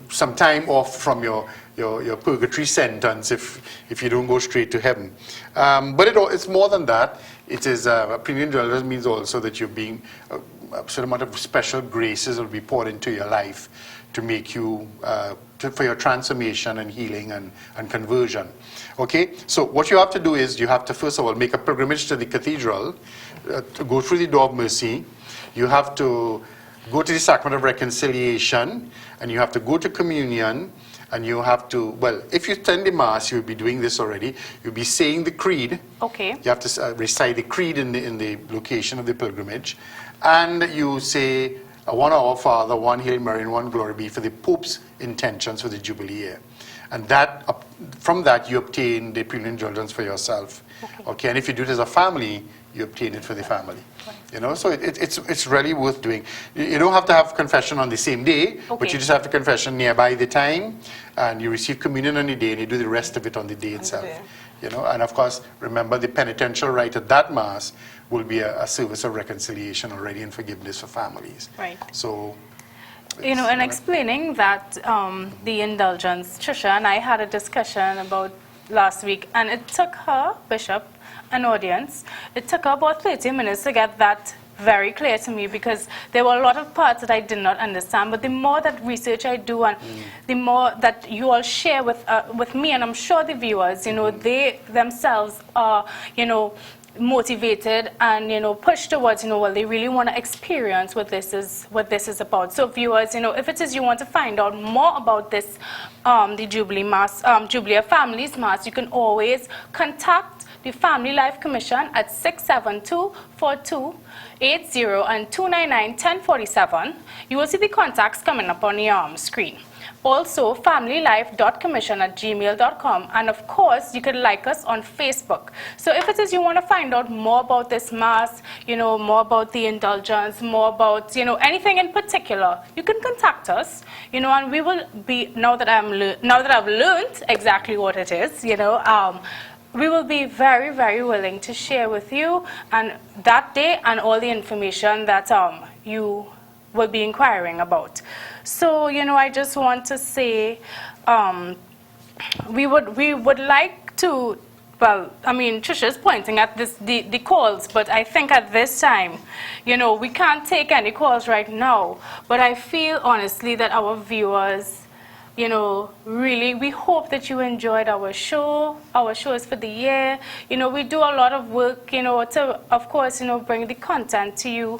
[SPEAKER 3] some time off from your purgatory sentence if you don't go straight to heaven. But it's more than that. It is plenary indulgence means also that you're being a certain amount of special graces will be poured into your life to make you for your transformation and healing and conversion. Okay, so what you have to do is you have to first of all make a pilgrimage to the cathedral to go through the door of mercy. You have to go to the sacrament of reconciliation, and you have to go to communion. And you have to, well, if you attend the Mass, you'll be doing this already. You'll be saying the creed.
[SPEAKER 1] Okay.
[SPEAKER 3] You have to recite the creed in the location of the pilgrimage. And you say, one Our Father, one Hail Mary, and one Glory Be for the Pope's intentions for the Jubilee year. And that, from that, you obtain the penal indulgence for yourself. Okay, and if you do it as a family, you obtain it for the family. You know, so it's really worth doing. You don't have to have confession on the same day, but you just have the confession nearby the time, and you receive communion on the day, and you do the rest of it on the day itself. You know, and of course, remember the penitential rite at that Mass will be a service of reconciliation already and forgiveness for families.
[SPEAKER 1] Right.
[SPEAKER 3] So,
[SPEAKER 1] you know, in explaining that, the indulgence, Trisha and I had a discussion about last week, and it took her, Bishop, an audience, it took her about 30 minutes to get that very clear to me, because there were a lot of parts that I did not understand. But the more that research I do, and the more that you all share with me, and I'm sure the viewers, you know, they themselves are, you know, motivated and, you know, pushed towards, you know, well, they really want to experience what this is about. So viewers, you know, if it is you want to find out more about this, the Jubilee Mass, Jubilee of Families Mass, you can always contact the Family Life Commission at 672-4280 and 299-1047. You will see the contacts coming up on the screen. Also, familylife.commission@gmail.com, and of course, you could like us on Facebook. So if it is you want to find out more about this Mass, you know, more about the indulgence, more about, you know, anything in particular, you can contact us, you know, and we will be, now that I've learned exactly what it is, you know, we will be very, very willing to share with you and that day and all the information that you will be inquiring about. So, you know, I just want to say we would like to, well, I mean, Trisha's pointing at the calls, but I think at this time, you know, we can't take any calls right now, but I feel honestly that our viewers, you know, really, we hope that you enjoyed our show. Our show is for the year. You know, we do a lot of work, you know, to, of course, you know, bring the content to you.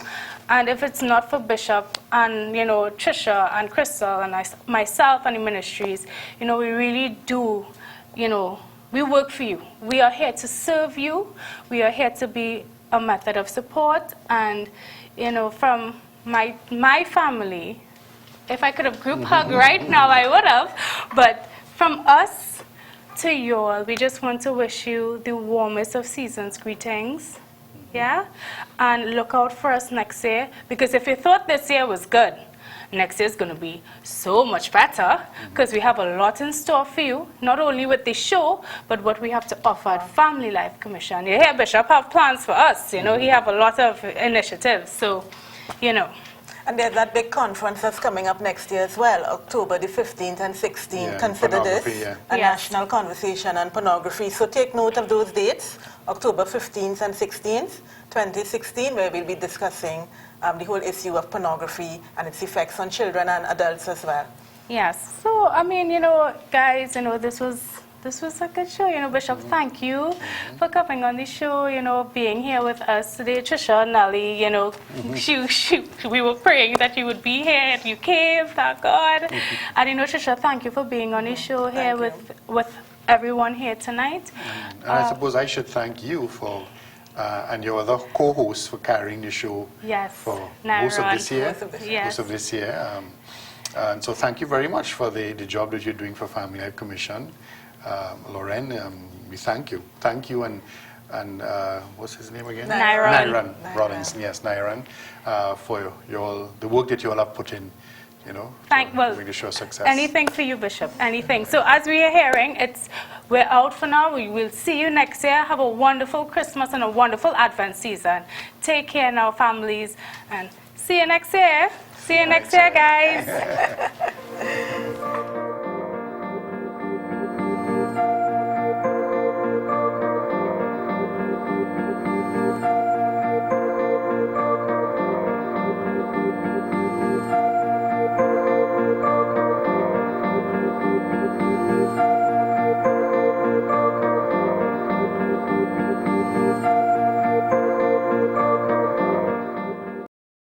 [SPEAKER 1] And if it's not for Bishop and, you know, Trisha and Crystal and myself and the ministries, you know, we really do, you know, we work for you. We are here to serve you. We are here to be a method of support. And, you know, from my family, if I could have group hugged right now, I would have. But from us to you all, we just want to wish you the warmest of seasons greetings. Yeah? And look out for us next year. Because if you thought this year was good, next year is going to be so much better. Because we have a lot in store for you. Not only with the show, but what we have to offer at Family Life Commission. You hear Bishop have plans for us. You know, he have a lot of initiatives. So, you know.
[SPEAKER 2] And there's that big conference that's coming up next year as well, October the 15th and 16th.
[SPEAKER 3] Yeah,
[SPEAKER 2] Consider this a
[SPEAKER 1] Yes.
[SPEAKER 2] national conversation on pornography. So take note of those dates, October 15th and 16th, 2016, where we'll be discussing the whole issue of pornography and its effects on children and adults as well.
[SPEAKER 1] Yes. So, I mean, you know, guys, you know, this was a good show. You know, Bishop, thank you for coming on the show, you know, being here with us today. Trisha, Nelly, you know, we were praying that you would be here and you came, thank God. And, you know, Trisha, thank you for being on the show here with everyone here tonight.
[SPEAKER 3] And I suppose I should thank you for, and your other co-hosts for carrying the show for most of this year. Most of this year. And so thank you very much for the job that you're doing for Family Life Commission. Lauren, we thank you. Thank you and what's his name again?
[SPEAKER 1] Nyron
[SPEAKER 3] Robinson, yes, Nyron, for the work that you all have put in, you know, to make the show a success.
[SPEAKER 1] Anything for you, Bishop, anything. So as we are hearing, we're out for now. We will see you next year. Have a wonderful Christmas and a wonderful Advent season. Take care now, families, and see you next year. See you next year, guys.